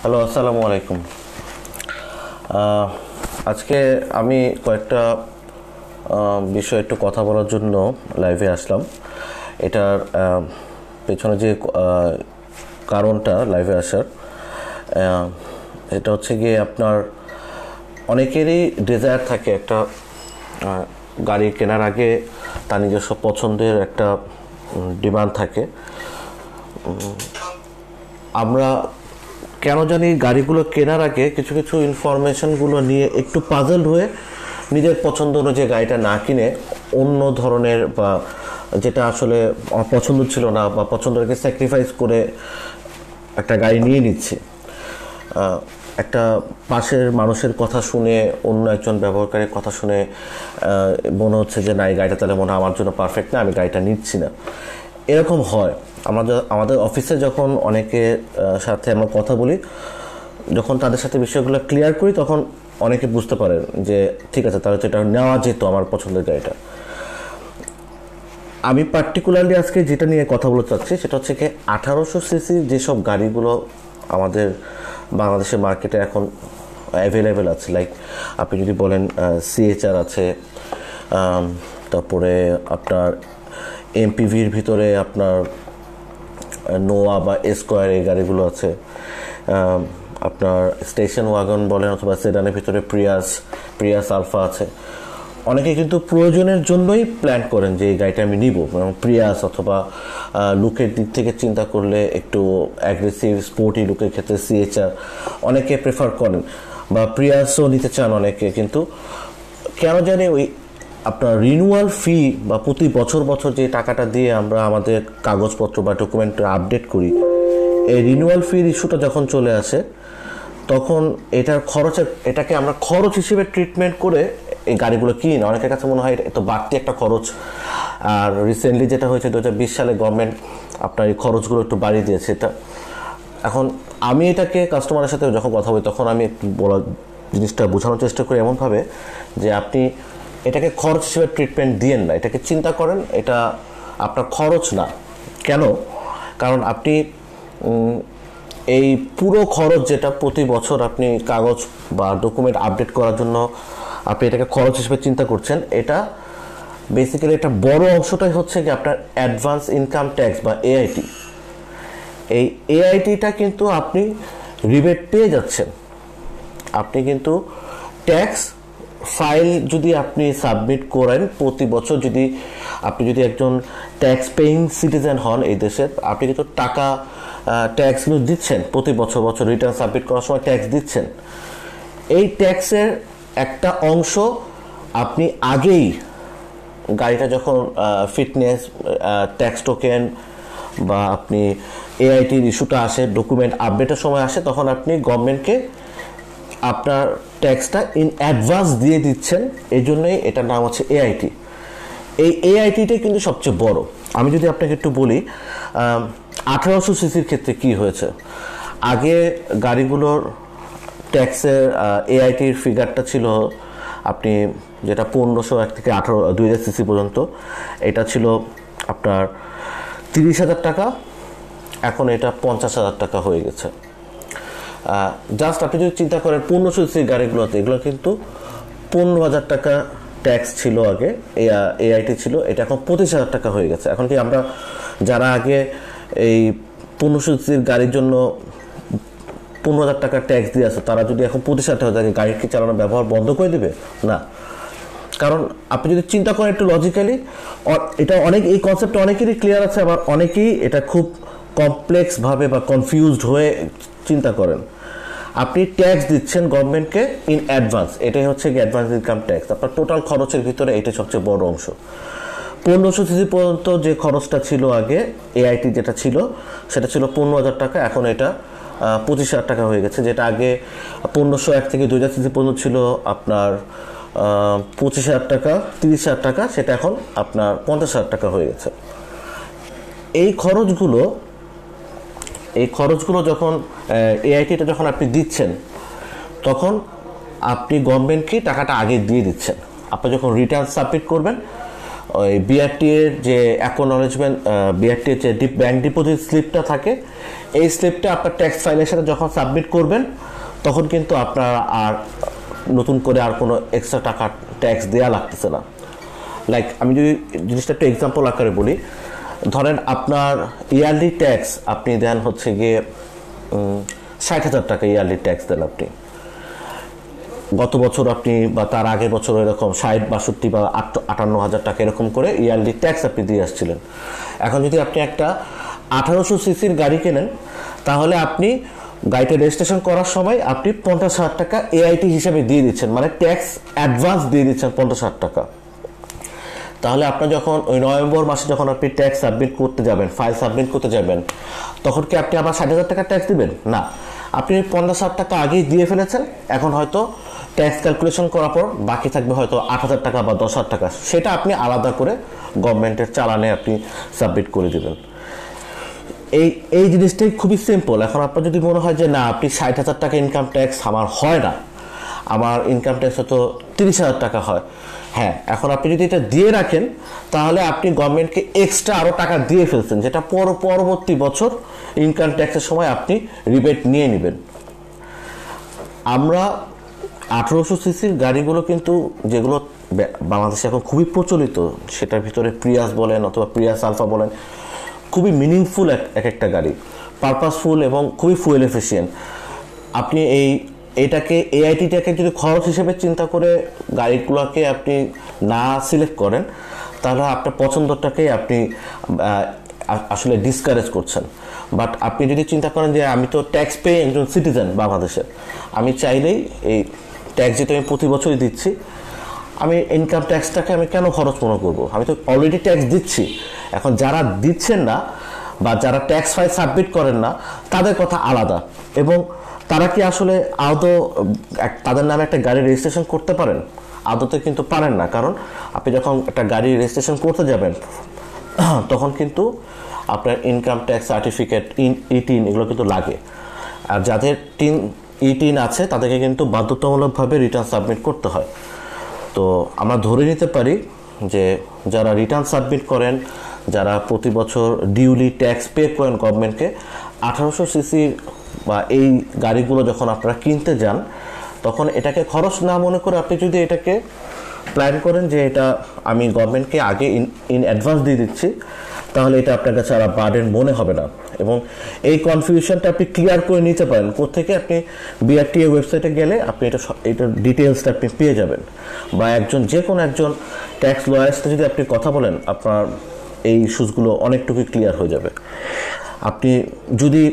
Hello, আসসালামু আলাইকুম। আজকে আমি কয়েকটা বিষয় একটু কথা বলার জন্য লাইভে আসলাম। এটার পেছনে যে কারণটা লাইভে আসার, এটা হচ্ছে গিয়ে আপনার অনেকেরই ডিজায়ার থাকে একটা গাড়ি কেনার আগে তার নিজস্ব পছন্দের একটা ডিমান্ড থাকে। আমরা কেন জানি গাড়িগুলো কেনার আগে কিছু কিছু ইনফরমেশনগুলো নিয়ে একটু পাজলড হয়ে নিজের পছন্দ অনুযায়ী গাড়িটা না কিনে অন্য ধরনের বা যেটা আসলে আমার পছন্দ ছিল না বা পছন্দটাকে স্যাক্রিফাইস করে একটা গাড়ি নিয়ে নিচ্ছে। একটা পাশের মানুষের কথা শুনে, অন্য একজন ব্যবহারকারীর কথা শুনে মনে হচ্ছে যে না, এই গাড়িটা তাহলে মনে হয় আমার জন্য পারফেক্ট না, আমি গাড়িটা নিচ্ছি না। এরকম হয়। আমাদের অফিসে যখন অনেকের সাথে আমরা কথা বলি, যখন তাদের সাথে বিষয়গুলো ক্লিয়ার করি, তখন অনেকে বুঝতে পারেন যে ঠিক আছে, তাহলে তো এটা নেওয়া যেত আমার পছন্দের গাড়িটা। আমি পার্টিকুলারলি আজকে যেটা নিয়ে কথা বলতে চাচ্ছি সেটা হচ্ছে কি 1800 সিসি যেসব গাড়িগুলো আমাদের বাংলাদেশের মার্কেটে এখন অ্যাভেলেবেল আছে। লাইক আপনি যদি বলেন সিএচআর আছে, তারপরে আপনার এমপিভির ভিতরে আপনার নোয়া বা স্কোয়ার এই গাড়িগুলো আছে, আপনার স্টেশন ওয়াগন বলেন অথবা সেডানের ভিতরে প্রিয়াস আলফা আছে। অনেকে কিন্তু প্রয়োজনের জন্যই প্ল্যান করেন যে এই গাড়িটা আমি নিব, প্রিয়াস অথবা লুকের দিক থেকে চিন্তা করলে একটু অ্যাগ্রেসিভ স্পোর্টি লুকের ক্ষেত্রে সিএচআর অনেকে প্রেফার করেন, বা প্রিয়াসও নিতে চান অনেকে। কিন্তু কেন জানি ওই আপনার রিনিউয়াল ফি বা প্রতি বছর যে টাকাটা দিয়ে আমরা আমাদের কাগজপত্র বা ডকুমেন্ট আপডেট করি, এই রিনিউয়াল ফির ইস্যুটা যখন চলে আসে, তখন এটাকে আমরা খরচ হিসেবে ট্রিটমেন্ট করে এই গাড়িগুলো কিনি না। অনেকের কাছে মনে হয় এটা তো বাড়তি একটা খরচ। আর রিসেন্টলি যেটা হয়েছে 2020 সালে গভর্নমেন্ট আপনার এই খরচগুলো একটু বাড়িয়ে দিয়েছে। এটা এখন আমি এটাকে কাস্টমারের সাথে যখন কথা বলি, তখন আমি একটু জিনিসটা বোঝানোর চেষ্টা করি এমনভাবে যে আপনি এটাকে খরচ হিসেবে ট্রিটমেন্ট দিয়েন না, এটাকে চিন্তা করেন এটা আপনার খরচ না। কেন? কারণ আপনি এই পুরো খরচ যেটা প্রতি বছর আপনি কাগজ বা ডকুমেন্ট আপডেট করার জন্য আপনি এটাকে খরচ হিসেবে চিন্তা করছেন, এটা বেসিক্যালি একটা বড় অংশটাই হচ্ছে কি আপনার অ্যাডভান্স ইনকাম ট্যাক্স বা এআইটি। এই এআইটিটা কিন্তু আপনি রিবেট পেয়ে যাচ্ছেন। আপনি কিন্তু ট্যাক্স ফাইল যদি আপনি সাবমিট করেন প্রতি বছর, আপনি যদি একজন ট্যাক্স পেইং সিটিজেন হন এই দেশের, আপনি কিন্তু টাকা ট্যাক্সগুলো দিচ্ছেন প্রতি বছর রিটার্ন সাবমিট করার সময় ট্যাক্স দিচ্ছেন। এই ট্যাক্সের একটা অংশ আপনি আগেই গাড়িটা যখন ফিটনেস ট্যাক্স টোকেন বা আপনি এআইটির ইস্যুটা আসে, ডকুমেন্ট আপডেটের সময় আসে, তখন আপনি গভর্নমেন্টকে আপনার ট্যাক্সটা ইন অ্যাডভান্স দিয়ে দিচ্ছেন। এই জন্যই এটার নাম হচ্ছে এআইটি। এই এআইটিটাই কিন্তু সবচেয়ে বড়। আমি যদি আপনাকে একটু বলি 1800 সিসির ক্ষেত্রে কি হয়েছে। আগে গাড়িগুলোর ট্যাক্সের এআইটির ফিগারটা ছিল আপনি যেটা 1501 থেকে 2000 সিসি পর্যন্ত, এটা ছিল আপনার 30,000 টাকা। এখন এটা 50,000 টাকা হয়ে গেছে। জাস্ট আপনি যদি চিন্তা করেন 1500 সিসির গাড়িগুলোতে, এগুলো কিন্তু 15,000 টাকা ট্যাক্স ছিল আগে, এআইটি ছিল, এটা এখন 25,000 টাকা হয়ে গেছে। এখন কি আমরা যারা আগে এই 1500 সিসির গাড়ির জন্য 15,000 টাকা ট্যাক্স দিয়ে আসে, তারা যদি এখন 25,000 টাকা থাকে, গাড়ি কি চালানোর ব্যবহার বন্ধ করে দেবে? না। কারণ আপনি যদি চিন্তা করেন একটু লজিক্যালি, এটা এই কনসেপ্টটা অনেকেরই ক্লিয়ার আছে, আবার অনেকেই এটা খুব কমপ্লেক্সভাবে বা কনফিউজড হয়ে চিন্তা করেন। আপনি ট্যাক্স দিচ্ছেন গভর্নমেন্টকে ইন অ্যাডভান্স, এটাই হচ্ছে কি অ্যাডভান্স ইনকাম ট্যাক্স। আপনার টোটাল খরচের ভিতরে এটাই সবচেয়ে বড় অংশ। 1500 সিসি পর্যন্ত যে খরচটা ছিল আগে, এআইটি যেটা ছিল সেটা ছিল 15,000 টাকা, এখন এটা 25,000 টাকা হয়ে গেছে। যেটা আগে 1501 থেকে 2000 সিসি পর্যন্ত ছিল আপনার 25,000 টাকা, 30,000 টাকা, সেটা এখন আপনার 50,000 টাকা হয়ে গেছে। এই খরচগুলো যখন এআইটিটা যখন আপনি দিচ্ছেন, তখন আপনি গভর্নমেন্টকে টাকাটা আগে দিয়ে দিচ্ছেন। আপনি যখন রিটার্ন সাবমিট করবেন, ওই বিআরটি এর যে অ্যাকনোলেজমেন্ট, বিআরটি এর যে ব্যাংক ডিপোজিট স্লিপটা থাকে, এই স্লিপটা আপনার ট্যাক্স ফাইলের সাথে যখন সাবমিট করবেন তখন কিন্তু আপনার আর নতুন করে আর কোনো এক্সট্রা টাকা ট্যাক্স দেওয়া লাগতেছে না। লাইক আমি যদি জিনিসটা একটু এক্সাম্পল আকারে বলি, ধরেন আপনার ইয়ারলি ট্যাক্স আপনি দেন হচ্ছে গিয়ে 60,000 টাকা ইয়ারলি ট্যাক্স দেন আপনি। গত বছর আপনি বা তার আগের বছর এরকম 60, 62 বা 58,000 টাকা এরকম করে ইয়ারলি ট্যাক্স আপনি দিয়ে আসছিলেন। এখন যদি আপনি একটা 1800 সিসির গাড়ি কেনেন, তাহলে আপনি গাড়িটা রেজিস্ট্রেশন করার সময় আপনি 50,000 টাকা এআইটি হিসেবে দিয়ে দিচ্ছেন, মানে ট্যাক্স অ্যাডভান্স দিয়ে দিচ্ছেন 50,000 টাকা। তাহলে আপনার যখন ওই নভেম্বর মাসে যখন আপনি ট্যাক্স সাবমিট করতে যাবেন, ফাইল সাবমিট করতে যাবেন, তখন কি আপনি আবার 60,000 টাকা ট্যাক্স দিবেন? না, আপনি 50,000 টাকা আগেই দিয়ে ফেলেছেন। এখন হয়তো ট্যাক্স ক্যালকুলেশন করার পর বাকি থাকবে হয়তো 8,000 টাকা বা 10,000 টাকা, সেটা আপনি আলাদা করে গভর্নমেন্টের চালানে আপনি সাবমিট করে দেবেন। এই জিনিসটাই খুবই সিম্পল। এখন আপনার যদি মনে হয় যে না, আপনি 60,000 টাকা ইনকাম ট্যাক্স আমার হয় না, আমার ইনকাম ট্যাক্স হয়তো 30,000 টাকা হয়, হ্যাঁ, এখন আপনি যদি এটা দিয়ে রাখেন তাহলে আপনি গভর্নমেন্টকে এক্সট্রা আরও টাকা দিয়ে ফেলছেন, যেটা পরবর্তী বছর ইনকাম ট্যাক্সের সময় আপনি রিবেট নিয়ে নেবেন। আমরা 1800 সিসির গাড়িগুলো কিন্তু যেগুলো বাংলাদেশে এখন খুবই প্রচলিত, সেটার ভিতরে প্রিয়াস বলেন অথবা প্রিয়াস আলফা বলেন, খুবই মিনিংফুল এক একটা গাড়ি, পারপাসফুল এবং খুবই ফুয়েল এফিসিয়েন্ট। আপনি এটাকে এআইটিটাকে যদি খরচ হিসেবে চিন্তা করে গাড়িগুলোকে আপনি না সিলেক্ট করেন, তাহলে আপনার পছন্দটাকেই আপনি আসলে ডিসকারেজ করছেন। বাট আপনি যদি চিন্তা করেন যে আমি তো ট্যাক্স পেয়ে একজন সিটিজেন বাংলাদেশের, আমি চাইলেই এই ট্যাক্স যেটা আমি প্রতি বছরই দিচ্ছি, আমি ইনকাম ট্যাক্সটাকে আমি কেন খরচ মনে করবো? আমি তো অলরেডি ট্যাক্স দিচ্ছি। এখন যারা দিচ্ছেন না বা যারা ট্যাক্স ফাইল সাবমিট করেন না, তাদের কথা আলাদা। এবং তারা কি আসলে আদৌ তাদের নামে একটা গাড়ি রেজিস্ট্রেশন করতে পারেন? আদতে কিন্তু পারেন না, কারণ আপনি যখন একটা গাড়ি রেজিস্ট্রেশন করতে যাবেন তখন কিন্তু আপনার ইনকাম ট্যাক্স সার্টিফিকেট, ই-10 এগুলো কিন্তু লাগে। আর যাদের ই-10 আছে তাদেরকে কিন্তু বাধ্যতামূলকভাবে রিটার্ন সাবমিট করতে হয়। তো আমরা ধরে নিতে পারি যে যারা রিটার্ন সাবমিট করেন, যারা প্রতি বছর ডিউলি ট্যাক্স পে করেন গভর্নমেন্টকে, 1800 সিসি বা এই গাড়িগুলো যখন আপনারা কিনতে যান, তখন এটাকে খরচ না মনে করে আপনি যদি এটাকে প্ল্যান করেন যে এটা আমি গভর্নমেন্টকে আগে ইন অ্যাডভান্স দিয়ে দিচ্ছি, তাহলে এটা আপনার কাছে আর বার্ডেন মনে হবে না। এবং এই কনফিউশনটা আপনি ক্লিয়ার করে নিতে পারেন। কোত্থেকে? আপনি বিআরটিএ ওয়েবসাইটে গেলে আপনি এটার ডিটেলসটা আপনি পেয়ে যাবেন, বা যে কোনো একজন ট্যাক্স লয়ারের সাথে যদি আপনি কথা বলেন, আপনার এই ইস্যুসগুলো অনেকটুকু ক্লিয়ার হয়ে যাবে। আপনি যদি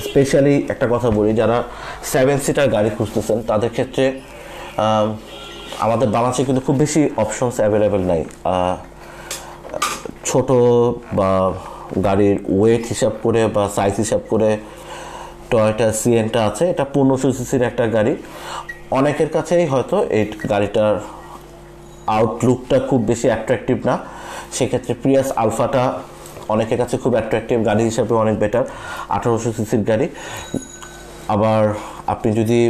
স্পেশালি একটা কথা বলি, যারা 7 সিটার গাড়ি খুঁজতেছেন তাদের ক্ষেত্রে আমাদের বাংলাদেশে কিন্তু খুব বেশি অপশনস অ্যাভেলেবেল নাই। ছোট বা গাড়ির ওয়েট হিসাব করে বা সাইজ হিসাব করে টয়োটা সিএনটা আছে, এটা 1500 সিসির একটা গাড়ি। অনেকের কাছেই হয়তো এই গাড়িটার আউটলুকটা খুব বেশি অ্যাট্রাকটিভ না, সেক্ষেত্রে প্রিয়াস আলফাটা অনেকের কাছে খুব অ্যাট্রাকটিভ গাড়ি হিসাবে, অনেক বেটার 1800 সিসির গাড়ি। আবার আপনি যদি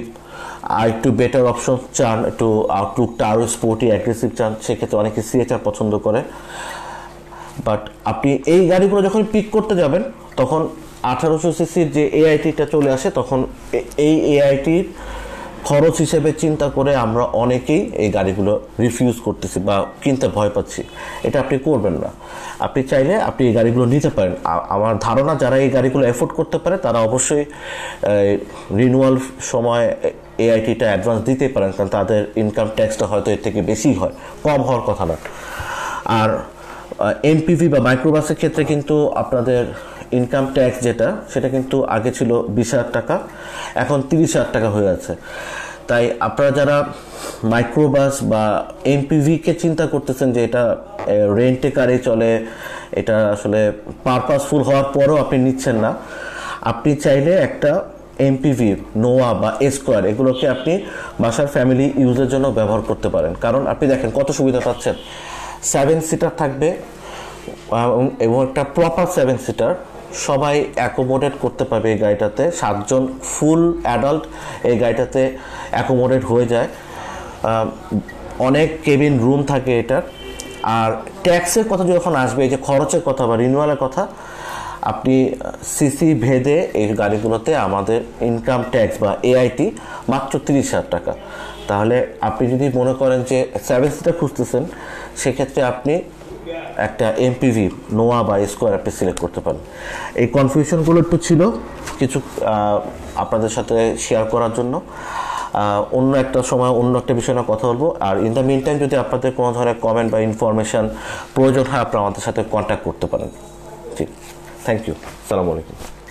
আর একটু বেটার অপশন চান, একটু আউটলুকটা আরও স্পোর্টি অ্যাগ্রেসিভ চান, সেক্ষেত্রে অনেকে সিএচআর পছন্দ করে। বাট আপনি এই গাড়িগুলো যখন পিক করতে যাবেন, তখন 1800 সিসির যে এআইটিটা চলে আসে, তখন এই এআইটির খরচ হিসেবে চিন্তা করে আমরা অনেকেই এই গাড়িগুলো রিফিউজ করতেছি বা কিনতে ভয় পাচ্ছি। এটা আপনি করবেন না। আপনি চাইলে আপনি এই গাড়িগুলো নিতে পারেন। আমার ধারণা যারা এই গাড়িগুলো এফোর্ড করতে পারে তারা অবশ্যই রিনিউয়াল সময় এআইটিটা অ্যাডভান্স দিতেই পারেন, কারণ তাদের ইনকাম ট্যাক্সটা হয়তো এর থেকে বেশি হয়, কম হওয়ার কথা না। আর এমপিভি বা মাইক্রোবাসের ক্ষেত্রে কিন্তু আপনাদের ইনকাম ট্যাক্স সেটা কিন্তু আগে ছিল 20,000 টাকা, এখন 30,000 টাকা হয়ে আছে। তাই আপনারা যারা মাইক্রোবাস বা এমপিভিকে চিন্তা করতেছেন যে এটা রেন্টে কারে চলে, এটা আসলে পারপাসফুল হওয়ার পরও আপনি নিচ্ছেন না, আপনি চাইলে একটা এমপিভি, নোয়া বা এসকোয়ার, এগুলোকে আপনি বাসার ফ্যামিলি ইউজের জন্য ব্যবহার করতে পারেন। কারণ আপনি দেখেন কত সুবিধা পাচ্ছেন। 7 সিটার থাকবে এবং একটা প্রপার 7 সিটার, সবাই অ্যাকোমোডেট করতে পারবে এই গাড়িটাতে। 7 জন ফুল অ্যাডাল্ট এই গাড়িটাতে অ্যাকোমোডেট হয়ে যায়। অনেক কেবিন রুম থাকে এটার, আর ট্যাক্সের কথা যখন আসবে, এই যে খরচের কথা বা রিনিউয়ালের কথা, আপনি সিসি ভেদে এই গাড়িগুলোতে আমাদের ইনকাম ট্যাক্স বা এআইটি মাত্র 30,000 টাকা। তাহলে আপনি যদি মনে করেন যে 7 সিটার খুঁজতেছেন, সেক্ষেত্রে আপনি একটা এমপিভি নোয়া বা স্কোয়ার আপনি সিলেক্ট করতে পারেন। এই কনফিউশনগুলো একটু ছিল কিছু আপনাদের সাথে শেয়ার করার জন্য। অন্য একটা সময় অন্য একটা বিষয় নিয়ে কথা বলবো। আর ইন দ্য মিন টাইম যদি আপনাদের কোনো ধরনের কমেন্ট বা ইনফরমেশান প্রয়োজন হয়, আপনারা আমাদের সাথে কন্ট্যাক্ট করতে পারেন। ঠিক, থ্যাংক ইউ, আসসালামু আলাইকুম।